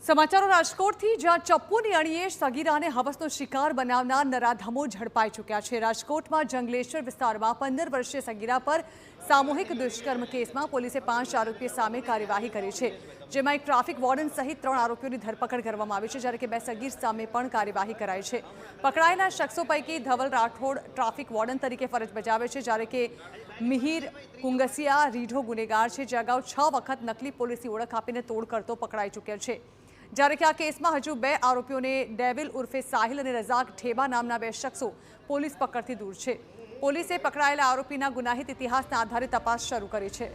સમાચારો રાજકોટથી, જ્યાં ચપ્પુની અણીએ સગીરાને હવસનો શિકાર બનાવનાર નરાધમો ઝડપાઈ ચૂક્યા છે। રાજકોટમાં જંગલેશ્વર વિસ્તારમાં 15 વર્ષીય સગીરા પર સામૂહિક દુષ્કર્મ કેસમાં પોલીસે 5 આરોપીઓ સામે કાર્યવાહી કરી છે, જેમાં એક ટ્રાફિક વોર્ડન સહિત 3 આરોપીઓની ધરપકડ કરવામાં આવી છે, જ્યારે કે 2 સગીર સામે પણ કાર્યવાહી કરાઈ છે। પકડાયેલા શખ્સો પૈકી ધવલ રાઠોડ ટ્રાફિક વોર્ડન તરીકે ફરજ બજાવે છે, જ્યારે કે મિહિર કુંગસિયા રીઢો ગુનેગાર છે, જે અગાઉ 6 વખત નકલી પોલીસની ઓળખ આપીને તોડ કરતો પકડાઈ ચૂક્યો છે। જ્યારે કે આ કેસમાં હજુ 2 આરોપીઓને ડેવિલ ઉર્ફે સાહિલ અને રઝાક ઠેબા નામના 2 શખ્સો પોલીસ પકડથી દૂર છે। પોલીસે પકડાયેલા આરોપીના ગુનાહિત ઇતિહાસના આધારે તપાસ શરૂ કરી છે।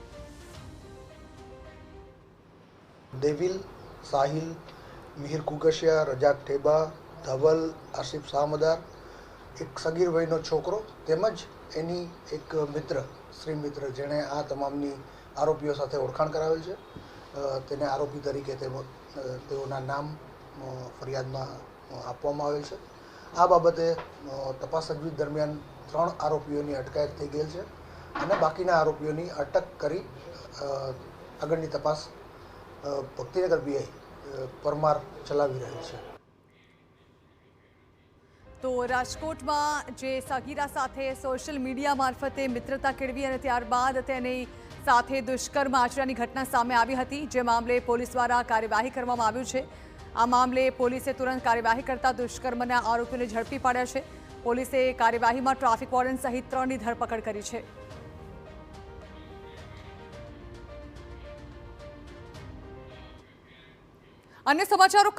ડેવિલ, સાહિલ, મિહિર કુગશિયા, રજાક ઠેબા, ધવલ, આસિફ સામદાર, એક સગીર વયનો છોકરો તેમજ એની એક મિત્ર શ્રી મિત્ર, જેણે આ તમામની આરોપીઓ સાથે ઓળખાણ કરાવેલ છે। તેને આરોપી તરીકે તેઓના નામ ફરિયાદમાં આપવામાં આવેલ છે। આ બાબતે તપાસ તજવીજ દરમિયાન 3 આરોપીઓની અટકાયત થઈ ગયેલ છે અને બાકીના આરોપીઓની અટક કરી આગળની તપાસ ભક્તિનગર પીઆઈ પરમાર ચલાવી રહેલ છે। તો રાજકોટમાં જે સગીરા સાથે સોશિયલ મીડિયા મારફતે મિત્રતા કેળવી અને ત્યારબાદ તેની સાથે દુષ્કર્મ આચર્યાની ઘટના સામે આવી હતી, જે મામલે પોલીસ દ્વારા કાર્યવાહી કરવામાં આવ્યું છે। આ મામલે પોલીસે તુરંત કાર્યવાહી કરતા દુષ્કર્મના આરોપીઓને ઝડપી પાડ્યા છે। પોલીસે કાર્યવાહીમાં ટ્રાફિક વોર્ડન સહિત 3ની ધરપકડ કરી છે। અન્ય સમાચારો